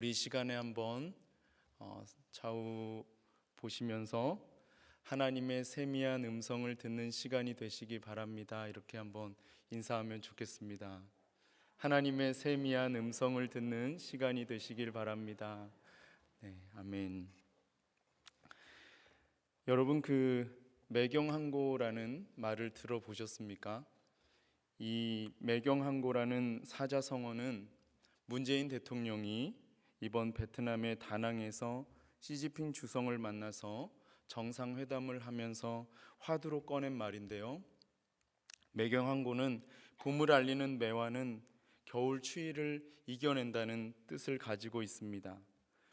우리 시간에 한번 좌우 보시면서 하나님의 세미한 음성을 듣는 시간이 되시기 바랍니다. 이렇게 한번 인사하면 좋겠습니다. 하나님의 세미한 음성을 듣는 시간이 되시길 바랍니다. 네, 아멘. 여러분, 매경항고라는 말을 들어보셨습니까? 이 매경항고라는 사자성어는 문재인 대통령이 이번 베트남의 다낭에서 시진핑 주석을 만나서 정상회담을 하면서 화두로 꺼낸 말인데요. 매경항고는 봄을 알리는 매화는 겨울 추위를 이겨낸다는 뜻을 가지고 있습니다.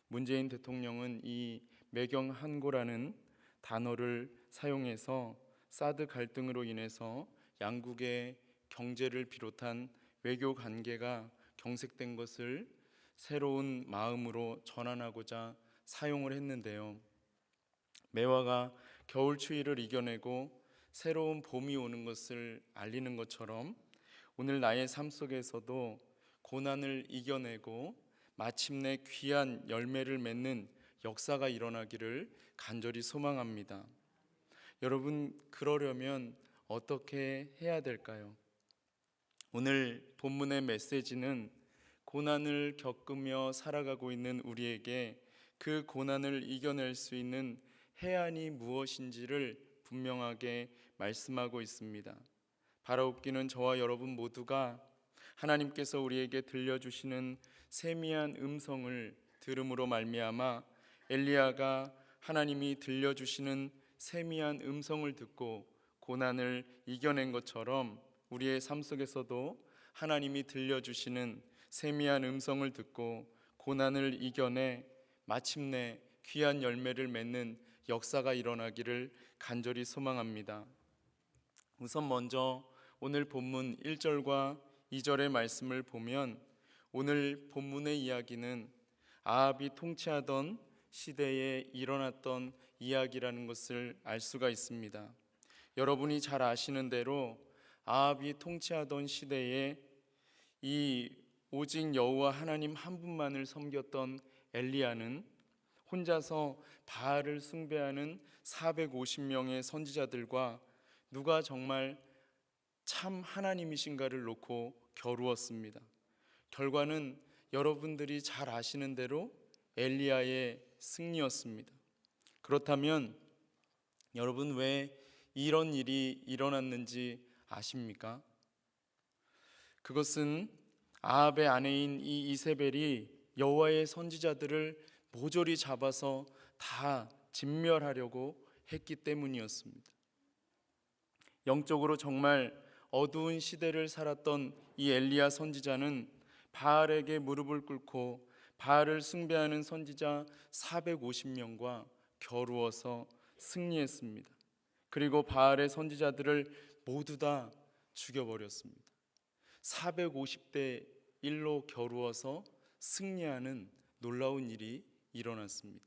문재인 대통령은 이 매경항고라는 단어를 사용해서 사드 갈등으로 인해서 양국의 경제를 비롯한 외교 관계가 경색된 것을 새로운 마음으로 전환하고자 사용을 했는데요. 매화가 겨울 추위를 이겨내고 새로운 봄이 오는 것을 알리는 것처럼 오늘 나의 삶 속에서도 고난을 이겨내고 마침내 귀한 열매를 맺는 역사가 일어나기를 간절히 소망합니다. 여러분, 그러려면 어떻게 해야 될까요? 오늘 본문의 메시지는 고난을 겪으며 살아가고 있는 우리에게 그 고난을 이겨낼 수 있는 해안이 무엇인지를 분명하게 말씀하고 있습니다. 바라옵기는 저와 여러분 모두가 하나님께서 우리에게 들려주시는 세미한 음성을 들음으로 말미암아 엘리야가 하나님이 들려주시는 세미한 음성을 듣고 고난을 이겨낸 것처럼 우리의 삶 속에서도 하나님이 들려주시는 세미한 음성을 듣고 고난을 이겨내 마침내 귀한 열매를 맺는 역사가 일어나기를 간절히 소망합니다. 우선 먼저 오늘 본문 1절과 2절의 말씀을 보면 오늘 본문의 이야기는 아합이 통치하던 시대에 일어났던 이야기라는 것을 알 수가 있습니다. 여러분이 잘 아시는 대로 아합이 통치하던 시대에 이 오직 여호와 하나님 한 분만을 섬겼던 엘리야는 혼자서 바알을 숭배하는 450명의 선지자들과 누가 정말 참 하나님이신가를 놓고 겨루었습니다. 결과는 여러분들이 잘 아시는 대로 엘리야의 승리였습니다. 그렇다면 여러분, 왜 이런 일이 일어났는지 아십니까? 그것은 아합의 아내인 이 이세벨이 여호와의 선지자들을 모조리 잡아서 다 진멸하려고 했기 때문이었습니다. 영적으로 정말 어두운 시대를 살았던 이 엘리야 선지자는 바알에게 무릎을 꿇고 바알을 숭배하는 선지자 450명과 겨루어서 승리했습니다. 그리고 바알의 선지자들을 모두 다 죽여버렸습니다. 450대 1로 겨루어서 승리하는 놀라운 일이 일어났습니다.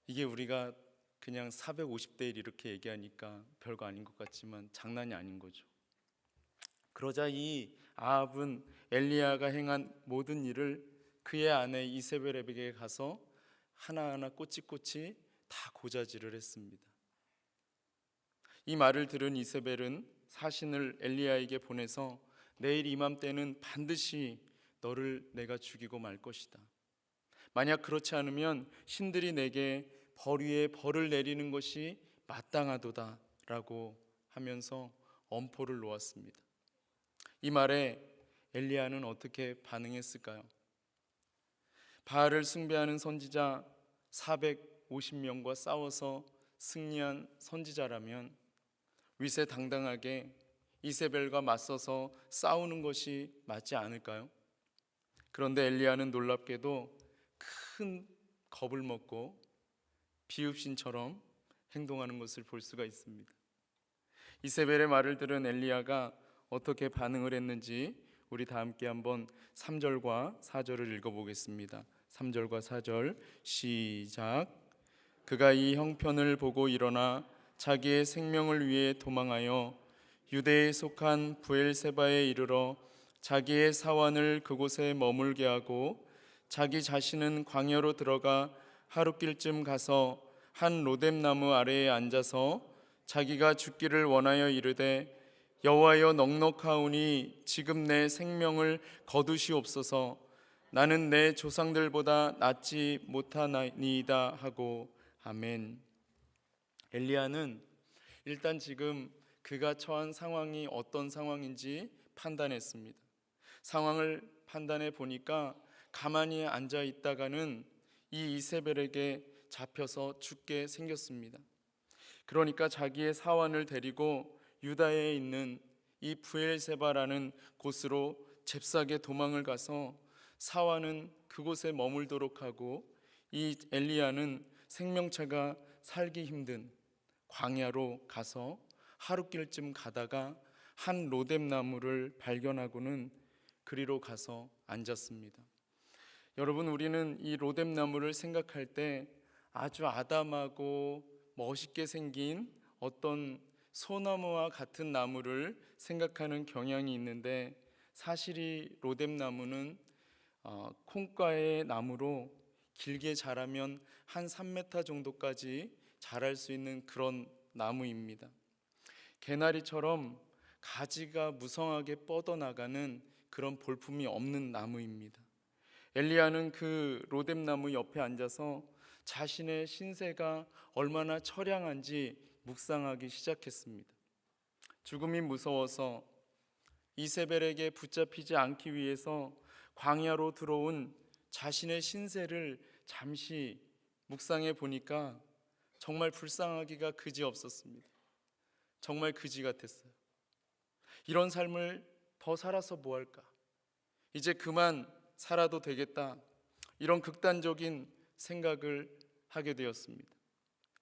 이게 우리가 그냥 450대 1 이렇게 얘기하니까 별거 아닌 것 같지만 장난이 아닌 거죠. 그러자 이 아합은 엘리야가 행한 모든 일을 그의 아내 이세벨에게 가서 하나하나 꼬치꼬치 다 고자질을 했습니다. 이 말을 들은 이세벨은 사신을 엘리야에게 보내서 내일 이맘때는 반드시 너를 내가 죽이고 말 것이다. 만약 그렇지 않으면 신들이 내게 벌 위에 벌을 내리는 것이 마땅하도다 라고 하면서 엄포를 놓았습니다. 이 말에 엘리야는 어떻게 반응했을까요? 바알을 숭배하는 선지자 450명과 싸워서 승리한 선지자라면 위세당당하게 이세벨과 맞서서 싸우는 것이 맞지 않을까요? 그런데 엘리야는 놀랍게도 큰 겁을 먹고 비읍신처럼 행동하는 것을 볼 수가 있습니다. 이세벨의 말을 들은 엘리야가 어떻게 반응을 했는지 우리 다 함께 한번 3절과 4절을 읽어보겠습니다. 3절과 4절 시작. 그가 이 형편을 보고 일어나 자기의 생명을 위해 도망하여 유대에 속한 브엘세바에 이르러 자기의 사환을 그곳에 머물게 하고 자기 자신은 광야로 들어가 하룻길쯤 가서 한 로뎀나무 아래에 앉아서 자기가 죽기를 원하여 이르되 여호와여 넉넉하오니 지금 내 생명을 거두시옵소서. 나는 내 조상들보다 낫지 못하나이다 하고. 아멘. 엘리야는 일단 지금 그가 처한 상황이 어떤 상황인지 판단했습니다. 상황을 판단해 보니까 가만히 앉아 있다가는 이 이세벨에게 잡혀서 죽게 생겼습니다. 그러니까 자기의 사환을 데리고 유다에 있는 이 브엘세바라는 곳으로 잽싸게 도망을 가서 사환은 그곳에 머물도록 하고 이 엘리야는 생명체가 살기 힘든 광야로 가서 하룻길쯤 가다가 한 로뎀나무를 발견하고는 그리로 가서 앉았습니다. 여러분, 우리는 이 로뎀나무를 생각할 때 아주 아담하고 멋있게 생긴 어떤 소나무와 같은 나무를 생각하는 경향이 있는데, 사실 이 로뎀나무는 콩과의 나무로 길게 자라면 한 3m 정도까지 자랄 수 있는 그런 나무입니다. 개나리처럼 가지가 무성하게 뻗어나가는 그런 볼품이 없는 나무입니다. 엘리야는 그 로뎀나무 옆에 앉아서 자신의 신세가 얼마나 처량한지 묵상하기 시작했습니다. 죽음이 무서워서 이세벨에게 붙잡히지 않기 위해서 광야로 들어온 자신의 신세를 잠시 묵상해 보니까 정말 불쌍하기가 그지없었습니다. 정말 그지 같았어요. 이런 삶을 더 살아서 뭐 할까? 이제 그만 살아도 되겠다. 이런 극단적인 생각을 하게 되었습니다.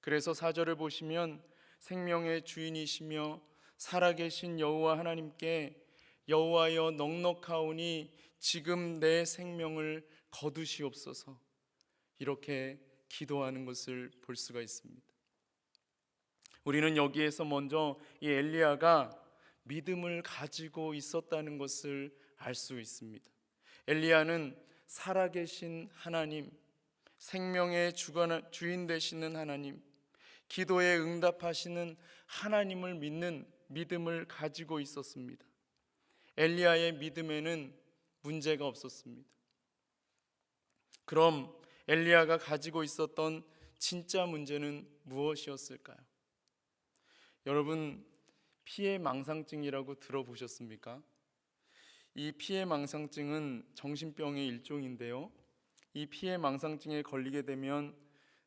그래서 4절을 보시면 생명의 주인이시며 살아계신 여호와 하나님께 여호와여 넉넉하오니 지금 내 생명을 거두시옵소서, 이렇게 기도하는 것을 볼 수가 있습니다. 우리는 여기에서 먼저 이 엘리야가 믿음을 가지고 있었다는 것을 알 수 있습니다. 엘리야는 살아계신 하나님, 생명의 주인 되시는 하나님, 기도에 응답하시는 하나님을 믿는 믿음을 가지고 있었습니다. 엘리야의 믿음에는 문제가 없었습니다. 그럼 엘리야가 가지고 있었던 진짜 문제는 무엇이었을까요? 여러분, 피해망상증이라고 들어보셨습니까? 이 피해망상증은 정신병의 일종인데요, 이 피해망상증에 걸리게 되면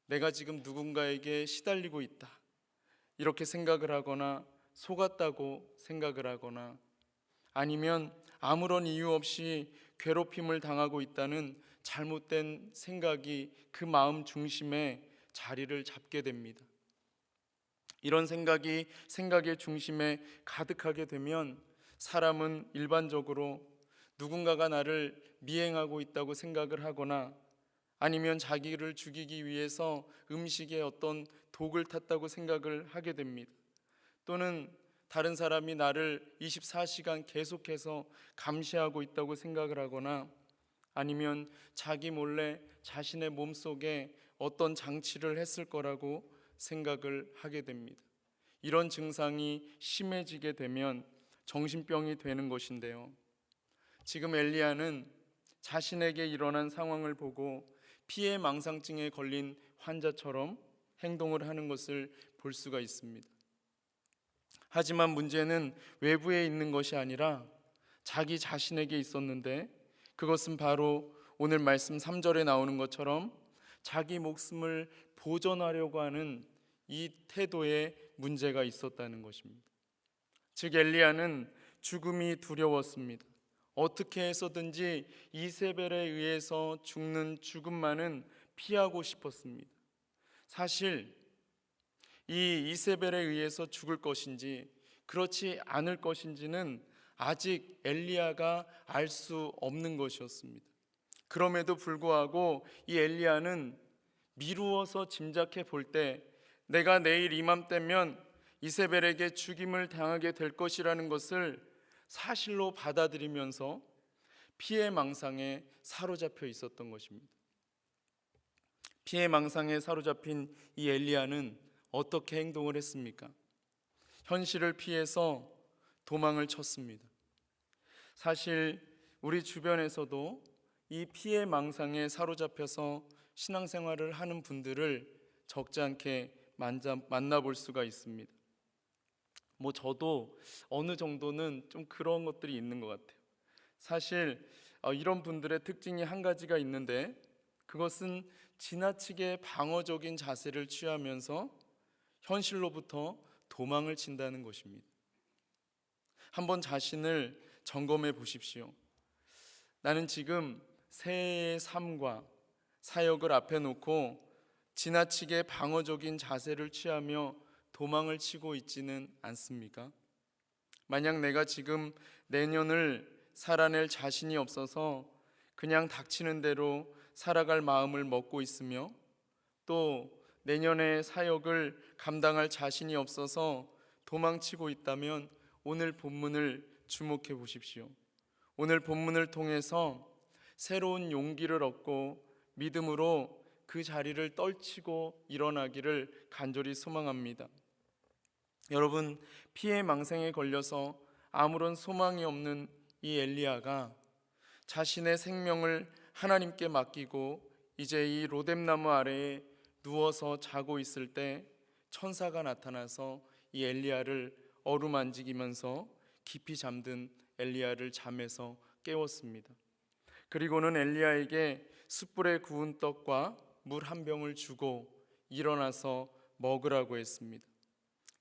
내가 지금 누군가에게 시달리고 있다, 이렇게 생각을 하거나 속았다고 생각을 하거나, 아니면 아무런 이유 없이 괴롭힘을 당하고 있다는 잘못된 생각이 그 마음 중심에 자리를 잡게 됩니다. 이런 생각이 생각의 중심에 가득하게 되면 사람은 일반적으로 누군가가 나를 미행하고 있다고 생각을 하거나, 아니면 자기를 죽이기 위해서 음식에 어떤 독을 탔다고 생각을 하게 됩니다. 또는 다른 사람이 나를 24시간 계속해서 감시하고 있다고 생각을 하거나, 아니면 자기 몰래 자신의 몸속에 어떤 장치를 했을 거라고 생각을 하게 됩니다. 이런 증상이 심해지게 되면 정신병이 되는 것인데요, 지금 엘리야는 자신에게 일어난 상황을 보고 피해망상증에 걸린 환자처럼 행동을 하는 것을 볼 수가 있습니다. 하지만 문제는 외부에 있는 것이 아니라 자기 자신에게 있었는데, 그것은 바로 오늘 말씀 3절에 나오는 것처럼 자기 목숨을 보존하려고 하는 이 태도에 문제가 있었다는 것입니다. 즉 엘리야는 죽음이 두려웠습니다. 어떻게 해서든지 이세벨에 의해서 죽는 죽음만은 피하고 싶었습니다. 사실 이 이세벨에 의해서 죽을 것인지 그렇지 않을 것인지는 아직 엘리야가 알 수 없는 것이었습니다. 그럼에도 불구하고 이 엘리야는 미루어서 짐작해 볼 때 내가 내일 이맘때면 이세벨에게 죽임을 당하게 될 것이라는 것을 사실로 받아들이면서 피해 망상에 사로잡혀 있었던 것입니다. 피해 망상에 사로잡힌 이 엘리야는 어떻게 행동을 했습니까? 현실을 피해서 도망을 쳤습니다. 사실 우리 주변에서도 이 피해 망상에 사로잡혀서 신앙생활을 하는 분들을 적지 않게 만나볼 수가 있습니다. 저도 어느 정도는 좀 그런 것들이 있는 것 같아요. 사실 이런 분들의 특징이 한 가지가 있는데, 그것은 지나치게 방어적인 자세를 취하면서 현실로부터 도망을 친다는 것입니다. 한번 자신을 점검해 보십시오. 나는 지금 새해의 삶과 사역을 앞에 놓고 지나치게 방어적인 자세를 취하며 도망을 치고 있지는 않습니까? 만약 내가 지금 내년을 살아낼 자신이 없어서 그냥 닥치는 대로 살아갈 마음을 먹고 있으며, 또 내년의 사역을 감당할 자신이 없어서 도망치고 있다면 오늘 본문을 주목해 보십시오. 오늘 본문을 통해서 새로운 용기를 얻고 믿음으로 그 자리를 떨치고 일어나기를 간절히 소망합니다. 여러분, 피해 망상에 걸려서 아무런 소망이 없는 이 엘리야가 자신의 생명을 하나님께 맡기고 이제 이 로뎀나무 아래에 누워서 자고 있을 때 천사가 나타나서 이 엘리야를 어루만지기면서 깊이 잠든 엘리야를 잠에서 깨웠습니다. 그리고는 엘리야에게 숯불에 구운 떡과 물 한 병을 주고 일어나서 먹으라고 했습니다.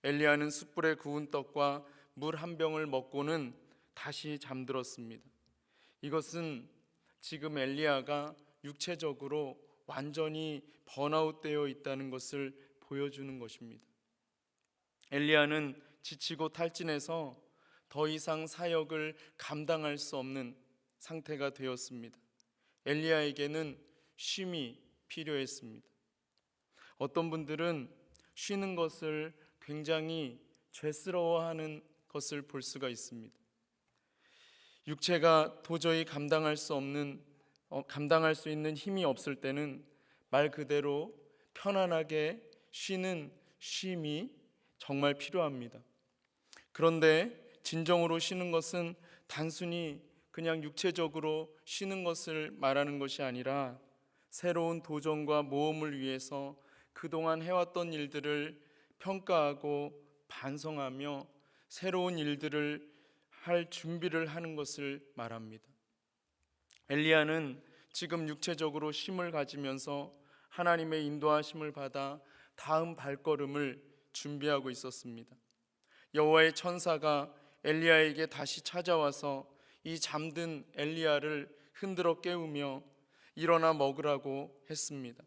엘리야는 숯불에 구운 떡과 물 한 병을 먹고는 다시 잠들었습니다. 이것은 지금 엘리야가 육체적으로 완전히 번아웃되어 있다는 것을 보여주는 것입니다. 엘리야는 지치고 탈진해서 더 이상 사역을 감당할 수 없는 상태가 되었습니다. 엘리야에게는 쉼이 필요했습니다. 어떤 분들은 쉬는 것을 굉장히 죄스러워하는 것을 볼 수가 있습니다. 육체가 도저히 감당할 수 있는 힘이 없을 때는 말 그대로 편안하게 쉬는 쉼이 정말 필요합니다. 그런데 진정으로 쉬는 것은 단순히 그냥 육체적으로 쉬는 것을 말하는 것이 아니라 새로운 도전과 모험을 위해서 그동안 해왔던 일들을 평가하고 반성하며 새로운 일들을 할 준비를 하는 것을 말합니다. 엘리야는 지금 육체적으로 쉼을 가지면서 하나님의 인도하심을 받아 다음 발걸음을 준비하고 있었습니다. 여호와의 천사가 엘리야에게 다시 찾아와서 이 잠든 엘리야를 흔들어 깨우며 일어나 먹으라고 했습니다.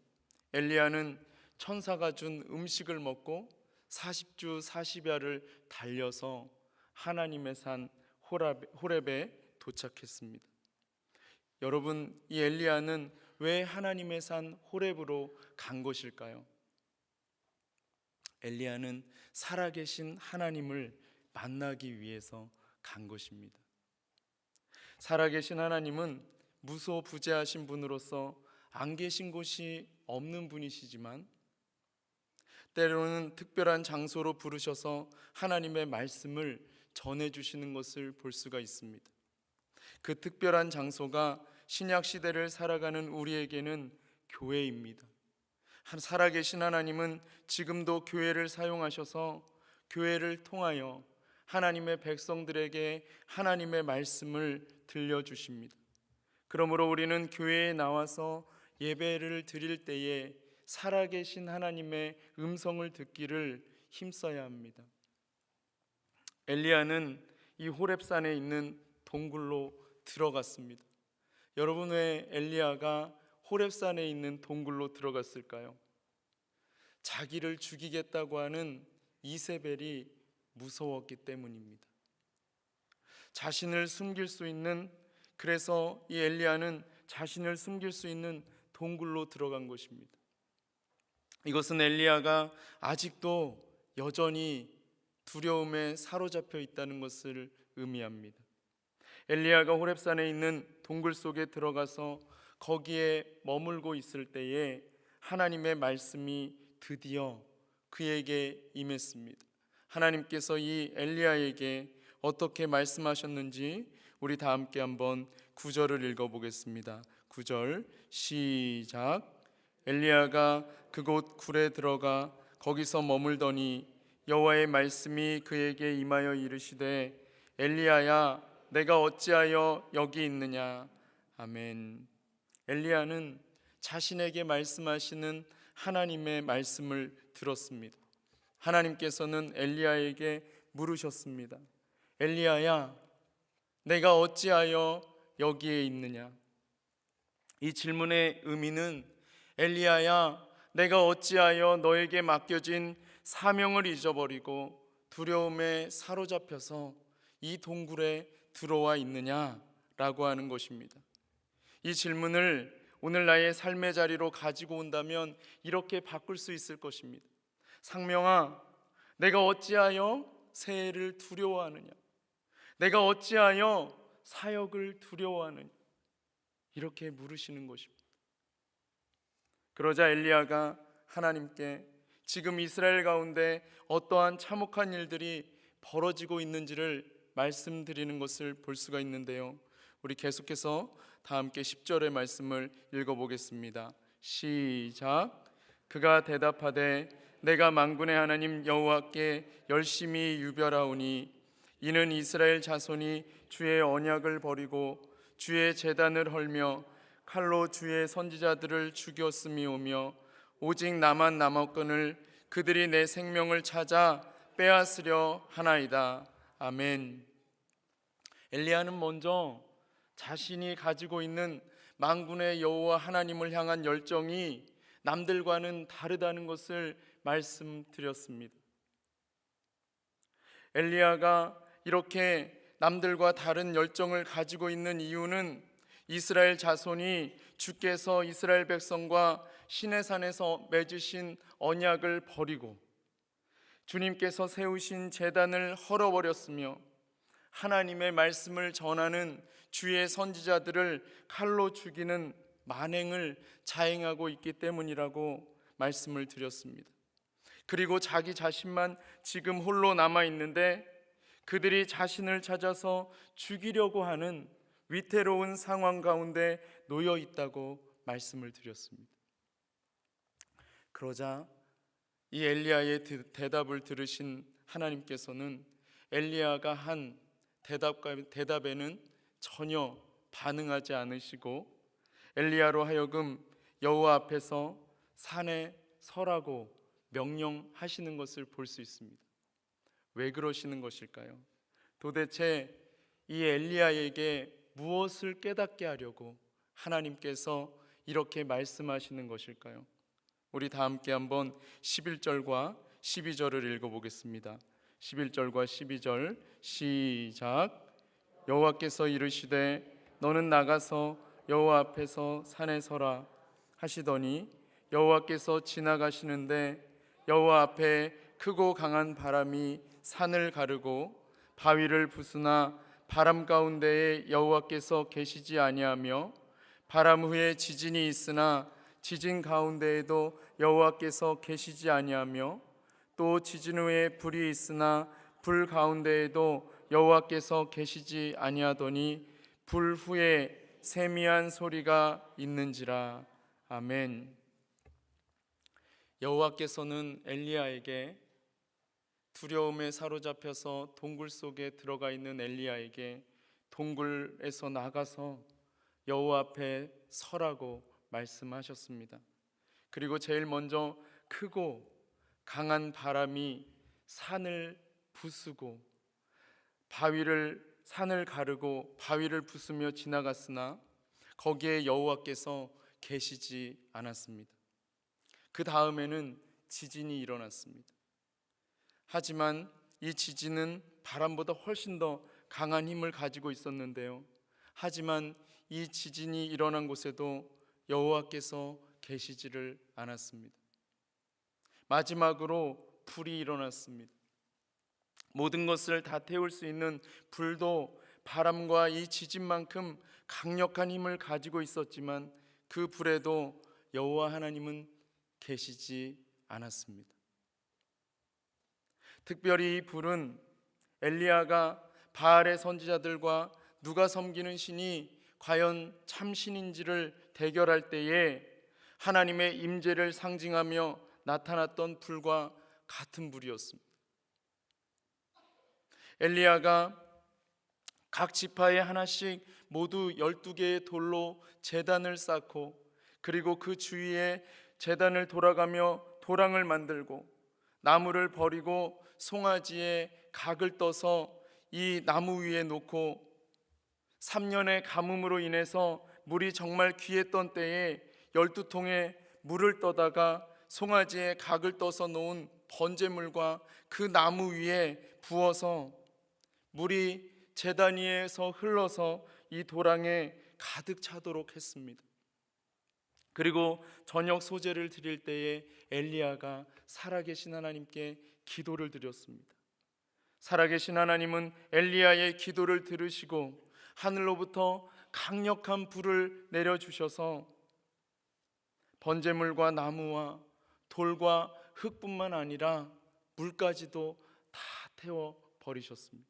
엘리야는 천사가 준 음식을 먹고 40주 40야를 달려서 하나님의 산 호렙에 도착했습니다. 여러분, 이 엘리야는 왜 하나님의 산 호렙으로 간 것일까요? 엘리야는 살아계신 하나님을 만나기 위해서 간 것입니다. 살아계신 하나님은 무소부재하신 분으로서 안 계신 곳이 없는 분이시지만 때로는 특별한 장소로 부르셔서 하나님의 말씀을 전해주시는 것을 볼 수가 있습니다. 그 특별한 장소가 신약 시대를 살아가는 우리에게는 교회입니다. 살아계신 하나님은 지금도 교회를 사용하셔서 교회를 통하여 하나님의 백성들에게 하나님의 말씀을 들려주십니다. 그러므로 우리는 교회에 나와서 예배를 드릴 때에 살아계신 하나님의 음성을 듣기를 힘써야 합니다. 엘리야는 이 호렙산에 있는 동굴로 들어갔습니다. 여러분, 왜 엘리야가 호렙산에 있는 동굴로 들어갔을까요? 자기를 죽이겠다고 하는 이세벨이 무서웠기 때문입니다. 자신을 숨길 수 있는, 그래서 이 엘리야는 자신을 숨길 수 있는 동굴로 들어간 것입니다. 이것은 엘리야가 아직도 여전히 두려움에 사로잡혀 있다는 것을 의미합니다. 엘리야가 호렙산에 있는 동굴 속에 들어가서 거기에 머물고 있을 때에 하나님의 말씀이 드디어 그에게 임했습니다. 하나님께서 이 엘리야에게 어떻게 말씀하셨는지 우리 다 함께 한번 9절을 읽어보겠습니다. 9절 시작. 엘리야가 그곳 굴에 들어가 거기서 머물더니 여호와의 말씀이 그에게 임하여 이르시되 엘리야야 내가 어찌하여 여기 있느냐. 아멘. 엘리야는 자신에게 말씀하시는 하나님의 말씀을 들었습니다. 하나님께서는 엘리야에게 물으셨습니다. 엘리야야 내가 어찌하여 여기에 있느냐. 이 질문의 의미는 엘리야야 내가 어찌하여 너에게 맡겨진 사명을 잊어버리고 두려움에 사로잡혀서 이 동굴에 들어와 있느냐라고 하는 것입니다. 이 질문을 오늘 나의 삶의 자리로 가지고 온다면 이렇게 바꿀 수 있을 것입니다. 상명아 내가 어찌하여 새해를 두려워하느냐. 내가 어찌하여 사역을 두려워하느냐. 이렇게 물으시는 것입니다. 그러자 엘리야가 하나님께 지금 이스라엘 가운데 어떠한 참혹한 일들이 벌어지고 있는지를 말씀드리는 것을 볼 수가 있는데요. 우리 계속해서 다 함께 10절의 말씀을 읽어보겠습니다. 시작. 그가 대답하되 내가 만군의 하나님 여호와께 열심히 유별하오니 이는 이스라엘 자손이 주의 언약을 버리고 주의 제단을 헐며 칼로 주의 선지자들을 죽였음이오며 오직 나만 남았거늘 그들이 내 생명을 찾아 빼앗으려 하나이다. 아멘. 엘리야는 먼저 자신이 가지고 있는 만군의 여호와 하나님을 향한 열정이 남들과는 다르다는 것을 말씀드렸습니다. 엘리야가 이렇게 남들과 다른 열정을 가지고 있는 이유는 이스라엘 자손이 주께서 이스라엘 백성과 시내산에서 맺으신 언약을 버리고 주님께서 세우신 제단을 헐어버렸으며 하나님의 말씀을 전하는 주의 선지자들을 칼로 죽이는 만행을 자행하고 있기 때문이라고 말씀을 드렸습니다. 그리고 자기 자신만 지금 홀로 남아있는데 그들이 자신을 찾아서 죽이려고 하는 위태로운 상황 가운데 놓여 있다고 말씀을 드렸습니다. 그러자 이 엘리야의 대답을 들으신 하나님께서는 엘리야가 한 대답에는 전혀 반응하지 않으시고 엘리야로 하여금 여호와 앞에서 산에 서라고 명령하시는 것을 볼 수 있습니다. 왜 그러시는 것일까요? 도대체 이 엘리야에게 무엇을 깨닫게 하려고 하나님께서 이렇게 말씀하시는 것일까요? 우리 다 함께 한번 11절과 12절을 읽어보겠습니다. 11절과 12절 시작. 여호와께서 이르시되 너는 나가서 여호와 앞에서 산에 서라 하시더니 여호와께서 지나가시는데 여호와 앞에 크고 강한 바람이 산을 가르고 바위를 부수나 바람 가운데에 여호와께서 계시지 아니하며 바람 후에 지진이 있으나 지진 가운데에도 여호와께서 계시지 아니하며 또 지진 후에 불이 있으나 불 가운데에도 여호와께서 계시지 아니하더니 불 후에 세미한 소리가 있는지라. 아멘. 여호와께서는 엘리야에게 두려움에 사로잡혀서 동굴 속에 들어가 있는 엘리야에게 동굴에서 나가서 여호와 앞에 서라고 말씀하셨습니다. 그리고 제일 먼저 크고 강한 바람이 산을 부수고 산을 가르고 바위를 부수며 지나갔으나 거기에 여호와께서 계시지 않았습니다. 그 다음에는 지진이 일어났습니다. 하지만 이 지진은 바람보다 훨씬 더 강한 힘을 가지고 있었는데요. 하지만 이 지진이 일어난 곳에도 여호와께서 계시지를 않았습니다. 마지막으로 불이 일어났습니다. 모든 것을 다 태울 수 있는 불도 바람과 이 지진만큼 강력한 힘을 가지고 있었지만 그 불에도 여호와 하나님은 계시지 않았습니다. 특별히 이 불은 엘리야가 바알의 선지자들과 누가 섬기는 신이 과연 참신인지를 대결할 때에 하나님의 임재를 상징하며 나타났던 불과 같은 불이었습니다. 엘리야가 각 지파에 하나씩 모두 12개의 돌로 제단을 쌓고 그리고 그 주위에 제단을 돌아가며 도랑을 만들고 나무를 버리고 송아지에 각을 떠서 이 나무 위에 놓고 3년의 가뭄으로 인해서 물이 정말 귀했던 때에 12통의 물을 떠다가 송아지에 각을 떠서 놓은 번제물과 그 나무 위에 부어서 물이 제단 위에서 흘러서 이 도랑에 가득 차도록 했습니다. 그리고 저녁 소제를 드릴 때에 엘리야가 살아계신 하나님께 기도를 드렸습니다. 살아계신 하나님은 엘리야의 기도를 들으시고 하늘로부터 강력한 불을 내려주셔서 번제물과 나무와 돌과 흙뿐만 아니라 물까지도 다 태워버리셨습니다.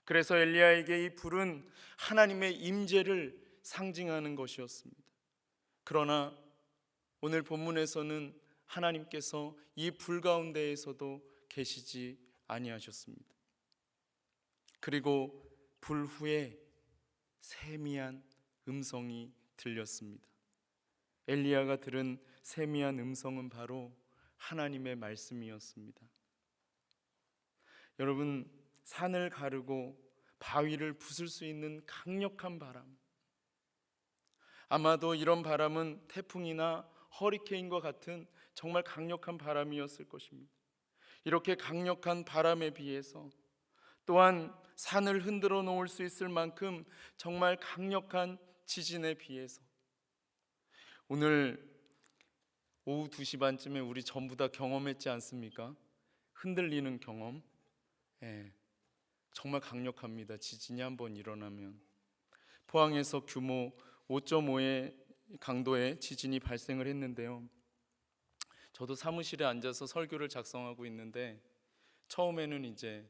그래서 엘리야에게 이 불은 하나님의 임재를 상징하는 것이었습니다. 그러나 오늘 본문에서는 하나님께서 이 불 가운데에서도 계시지 아니하셨습니다. 그리고 불 후에 세미한 음성이 들렸습니다. 엘리야가 들은 세미한 음성은 바로 하나님의 말씀이었습니다. 여러분, 산을 가르고 바위를 부술 수 있는 강력한 바람, 아마도 이런 바람은 태풍이나 허리케인과 같은 정말 강력한 바람이었을 것입니다. 이렇게 강력한 바람에 비해서 또한 산을 흔들어 놓을 수 있을 만큼 정말 강력한 지진에 비해서 오늘 오후 2시 반쯤에 우리 전부 다 경험했지 않습니까? 흔들리는 경험. 정말 강력합니다. 지진이 한번 일어나면. 포항에서 규모 5.5의 강도의 지진이 발생을 했는데요. 저도 사무실에 앉아서 설교를 작성하고 있는데 처음에는 이제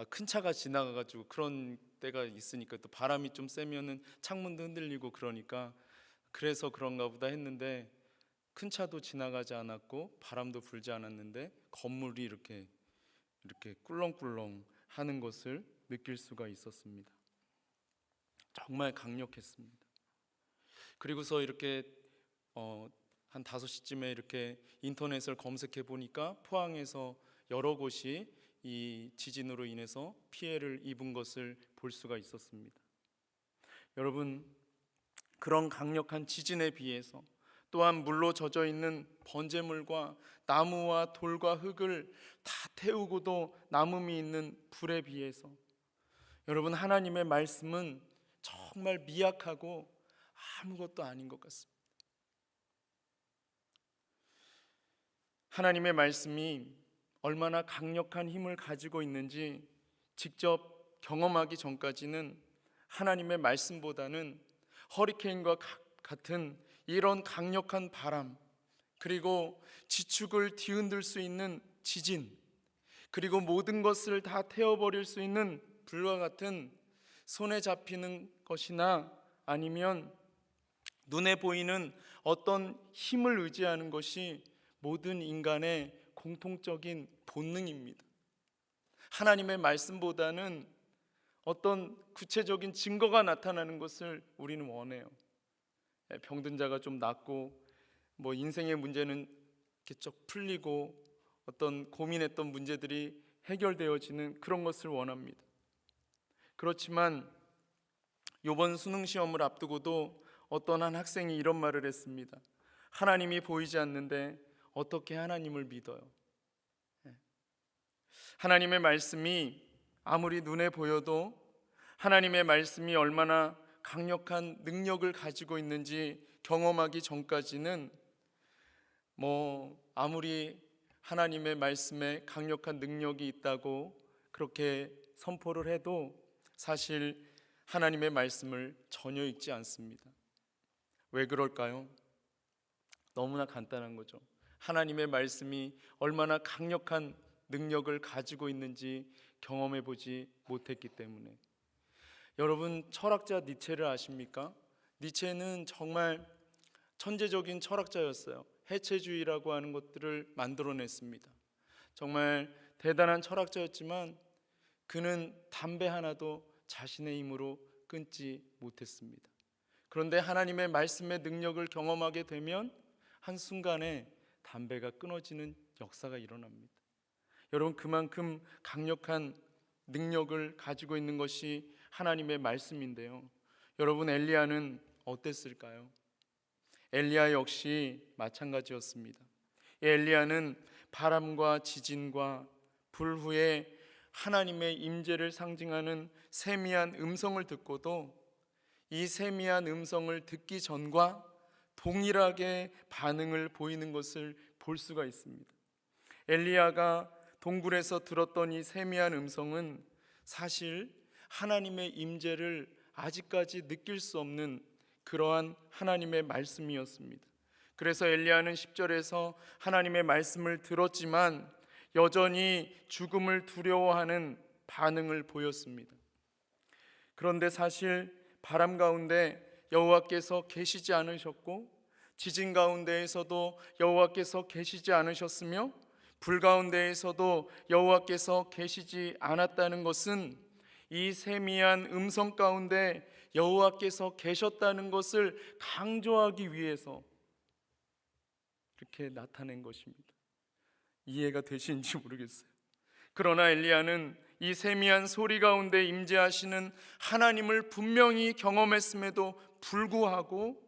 큰 차가 지나가가지고 그런 때가 있으니까 또 바람이 좀 세면은 창문도 흔들리고 그러니까 그래서 그런가 보다 했는데 큰 차도 지나가지 않았고 바람도 불지 않았는데 건물이 이렇게 꿀렁꿀렁 하는 것을 느낄 수가 있었습니다. 정말 강력했습니다. 그리고서 이렇게 한 5시쯤에 이렇게 인터넷을 검색해 보니까 포항에서 여러 곳이 이 지진으로 인해서 피해를 입은 것을 볼 수가 있었습니다. 여러분, 그런 강력한 지진에 비해서 또한 물로 젖어 있는 번제물과 나무와 돌과 흙을 다 태우고도 남음이 있는 불에 비해서 여러분, 하나님의 말씀은 정말 미약하고 아무것도 아닌 것 같습니다. 하나님의 말씀이 얼마나 강력한 힘을 가지고 있는지 직접 경험하기 전까지는 하나님의 말씀보다는 허리케인과 같은 이런 강력한 바람, 그리고 지축을 뒤흔들 수 있는 지진, 그리고 모든 것을 다 태워버릴 수 있는 불과 같은 손에 잡히는 것이나 아니면 눈에 보이는 어떤 힘을 의지하는 것이 모든 인간의 공통적인 본능입니다. 하나님의 말씀보다는 어떤 구체적인 증거가 나타나는 것을 우리는 원해요. 병든 자가 좀 낫고 인생의 문제는 이렇게 쭉 풀리고 어떤 고민했던 문제들이 해결되어지는 그런 것을 원합니다. 그렇지만 이번 수능 시험을 앞두고도 어떤 한 학생이 이런 말을 했습니다. 하나님이 보이지 않는데 어떻게 하나님을 믿어요? 하나님의 말씀이 아무리 눈에 보여도 하나님의 말씀이 얼마나 강력한 능력을 가지고 있는지 경험하기 전까지는 아무리 하나님의 말씀에 강력한 능력이 있다고 그렇게 선포를 해도 사실 하나님의 말씀을 전혀 읽지 않습니다. 왜 그럴까요? 너무나 간단한 거죠. 하나님의 말씀이 얼마나 강력한 능력을 가지고 있는지 경험해 보지 못했기 때문에. 여러분, 철학자 니체를 아십니까? 니체는 정말 천재적인 철학자였어요. 해체주의라고 하는 것들을 만들어냈습니다. 정말 대단한 철학자였지만 그는 담배 하나도 자신의 힘으로 끊지 못했습니다. 그런데 하나님의 말씀의 능력을 경험하게 되면 한순간에 담배가 끊어지는 역사가 일어납니다. 여러분, 그만큼 강력한 능력을 가지고 있는 것이 하나님의 말씀인데요. 여러분, 엘리야는 어땠을까요? 엘리야 역시 마찬가지였습니다. 엘리야는 바람과 지진과 불 후에 하나님의 임재를 상징하는 세미한 음성을 듣고도 이 세미한 음성을 듣기 전과 동일하게 반응을 보이는 것을 볼 수가 있습니다. 엘리야가 동굴에서 들었던 이 세미한 음성은 사실 하나님의 임재를 아직까지 느낄 수 없는 그러한 하나님의 말씀이었습니다. 그래서 엘리야는 10절에서 하나님의 말씀을 들었지만 여전히 죽음을 두려워하는 반응을 보였습니다. 그런데 사실 바람 가운데 여호와께서 계시지 않으셨고 지진 가운데에서도 여호와께서 계시지 않으셨으며 불 가운데에서도 여호와께서 계시지 않았다는 것은 이 세미한 음성 가운데 여호와께서 계셨다는 것을 강조하기 위해서 이렇게 나타낸 것입니다. 이해가 되시는지 모르겠어요. 그러나 엘리야는 이 세미한 소리 가운데 임재하시는 하나님을 분명히 경험했음에도 불구하고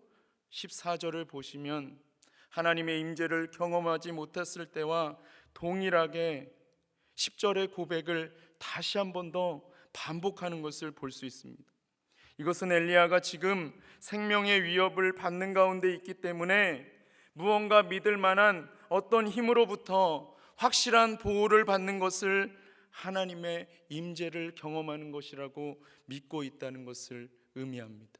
14절을 보시면 하나님의 임재를 경험하지 못했을 때와 동일하게 10절의 고백을 다시 한 번 더 반복하는 것을 볼 수 있습니다. 이것은 엘리야가 지금 생명의 위협을 받는 가운데 있기 때문에 무언가 믿을 만한 어떤 힘으로부터 확실한 보호를 받는 것을 하나님의 임재를 경험하는 것이라고 믿고 있다는 것을 의미합니다.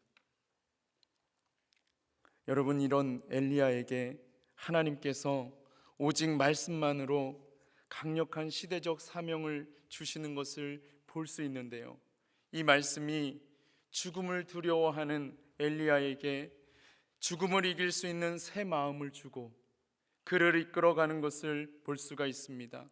여러분, 이런 엘리야에게 하나님께서 오직 말씀만으로 강력한 시대적 사명을 주시는 것을 볼 수 있는데요, 이 말씀이 죽음을 두려워하는 엘리야에게 죽음을 이길 수 있는 새 마음을 주고 그를 이끌어가는 것을 볼 수가 있습니다.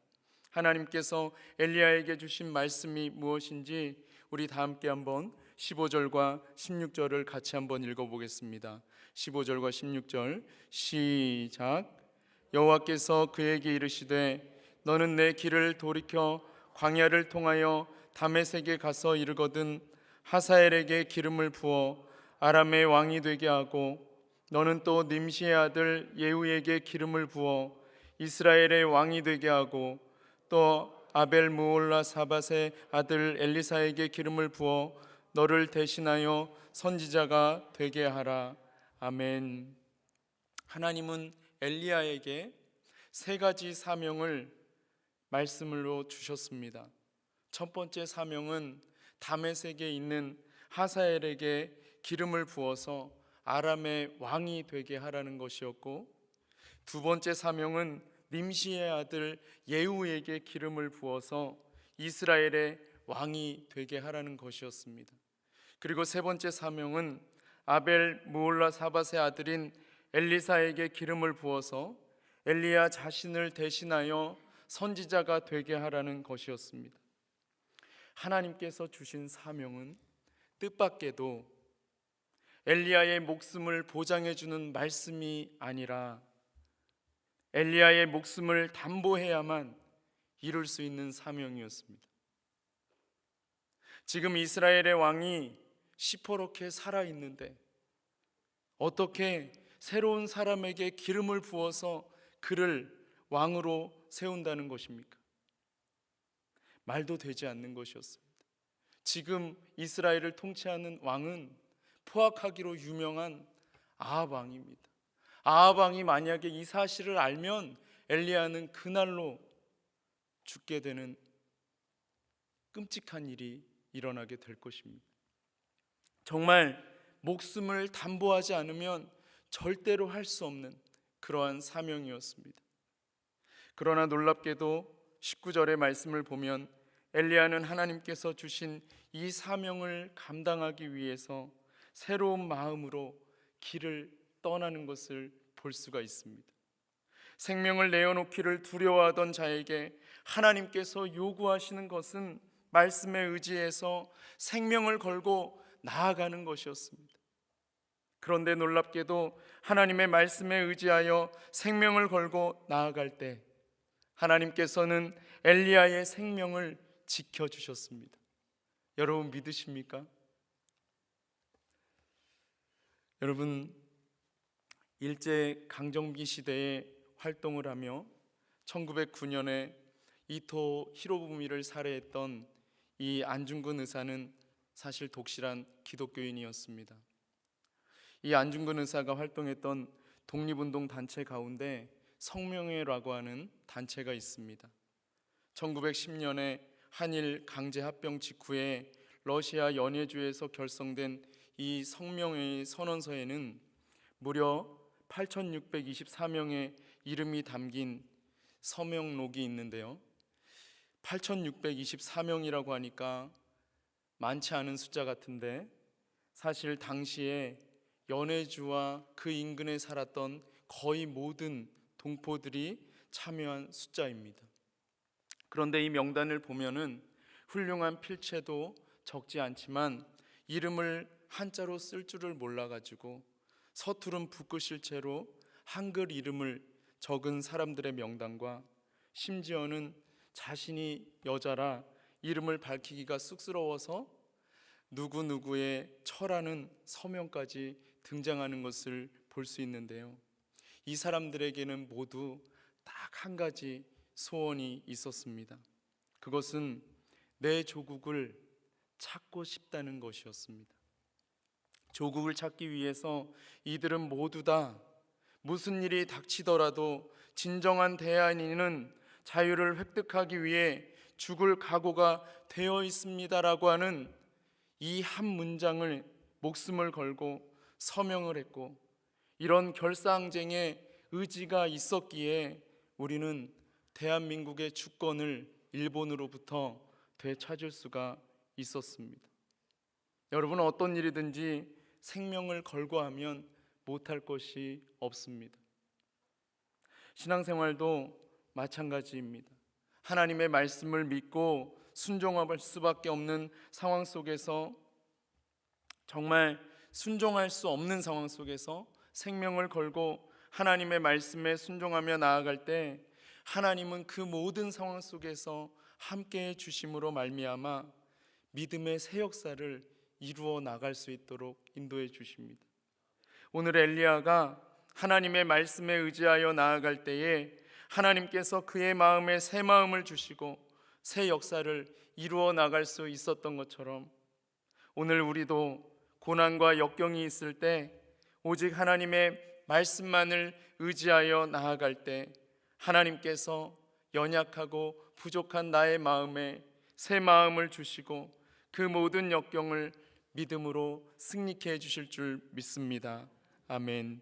하나님께서 엘리야에게 주신 말씀이 무엇인지 우리 다 함께 한번 15절과 16절을 같이 한번 읽어보겠습니다. 15절과 16절 시작. 여호와께서 그에게 이르시되 너는 내 길을 돌이켜 광야를 통하여 다메섹에 가서 이르거든 하사엘에게 기름을 부어 아람의 왕이 되게 하고 너는 또 님시의 아들 예후에게 기름을 부어 이스라엘의 왕이 되게 하고 또 아벨 무올라 사밧의 아들 엘리사에게 기름을 부어 너를 대신하여 선지자가 되게 하라. 아멘. 하나님은 엘리야에게 세 가지 사명을 말씀으로 주셨습니다. 첫 번째 사명은 다메섹에 있는 하사엘에게 기름을 부어서 아람의 왕이 되게 하라는 것이었고, 두 번째 사명은 님시의 아들 예후에게 기름을 부어서 이스라엘의 왕이 되게 하라는 것이었습니다. 그리고 세 번째 사명은 아벨 무올라 사밧의 아들인 엘리사에게 기름을 부어서 엘리야 자신을 대신하여 선지자가 되게 하라는 것이었습니다. 하나님께서 주신 사명은 뜻밖에도 엘리야의 목숨을 보장해 주는 말씀이 아니라 엘리야의 목숨을 담보해야만 이룰 수 있는 사명이었습니다. 지금 이스라엘의 왕이 시퍼렇게 살아있는데 어떻게 새로운 사람에게 기름을 부어서 그를 왕으로 세운다는 것입니까? 말도 되지 않는 것이었습니다. 지금 이스라엘을 통치하는 왕은 포악하기로 유명한 아합 왕입니다. 아합 왕이 만약에 이 사실을 알면 엘리야는 그날로 죽게 되는 끔찍한 일이 일어나게 될 것입니다. 정말 목숨을 담보하지 않으면 절대로 할 수 없는 그러한 사명이었습니다. 그러나 놀랍게도 19절의 말씀을 보면 엘리야는 하나님께서 주신 이 사명을 감당하기 위해서 새로운 마음으로 길을 떠나는 것을 볼 수가 있습니다. 생명을 내어놓기를 두려워하던 자에게 하나님께서 요구하시는 것은 말씀에 의지해서 생명을 걸고 나아가는 것이었습니다. 그런데 놀랍게도 하나님의 말씀에 의지하여 생명을 걸고 나아갈 때 하나님께서는 엘리야의 생명을 지켜주셨습니다. 여러분 믿으십니까? 여러분, 일제 강점기 시대에 활동을 하며 1909년에 이토 히로부미를 살해했던 이 안중근 의사는 사실 독실한 기독교인이었습니다. 이 안중근 의사가 활동했던 독립운동 단체 가운데 성명회라고 하는 단체가 있습니다. 1910년에 한일 강제 합병 직후에 러시아 연해주에서 결성된 이 성명회의 선언서에는 무려 8,624명의 이름이 담긴 서명록이 있는데요, 8,624명이라고 하니까 많지 않은 숫자 같은데 사실 당시에 연해주와 그 인근에 살았던 거의 모든 동포들이 참여한 숫자입니다. 그런데 이 명단을 보면은 훌륭한 필체도 적지 않지만 이름을 한자로 쓸 줄을 몰라가지고 서투른 붓글씨체로 한글 이름을 적은 사람들의 명단과 심지어는 자신이 여자라 이름을 밝히기가 쑥스러워서 누구누구의 처라는 서명까지 등장하는 것을 볼 수 있는데요, 이 사람들에게는 모두 딱 한 가지 소원이 있었습니다. 그것은 내 조국을 찾고 싶다는 것이었습니다. 조국을 찾기 위해서 이들은 모두 다 무슨 일이 닥치더라도 진정한 대안인은 자유를 획득하기 위해 죽을 각오가 되어 있습니다라고 하는 이 한 문장을 목숨을 걸고 서명을 했고, 이런 결사항쟁의 의지가 있었기에 우리는 대한민국의 주권을 일본으로부터 되찾을 수가 있었습니다. 여러분은 어떤 일이든지 생명을 걸고 하면 못할 것이 없습니다. 신앙생활도 마찬가지입니다. 하나님의 말씀을 믿고 순종할 수밖에 없는 상황 속에서, 정말 순종할 수 없는 상황 속에서 생명을 걸고 하나님의 말씀에 순종하며 나아갈 때 하나님은 그 모든 상황 속에서 함께해 주심으로 말미암아 믿음의 새 역사를 이루어 나갈 수 있도록 인도해 주십니다. 오늘 엘리야가 하나님의 말씀에 의지하여 나아갈 때에 하나님께서 그의 마음에 새 마음을 주시고 새 역사를 이루어 나갈 수 있었던 것처럼 오늘 우리도 고난과 역경이 있을 때 오직 하나님의 말씀만을 의지하여 나아갈 때 하나님께서 연약하고 부족한 나의 마음에 새 마음을 주시고 그 모든 역경을 믿음으로 승리케 해주실 줄 믿습니다. 아멘.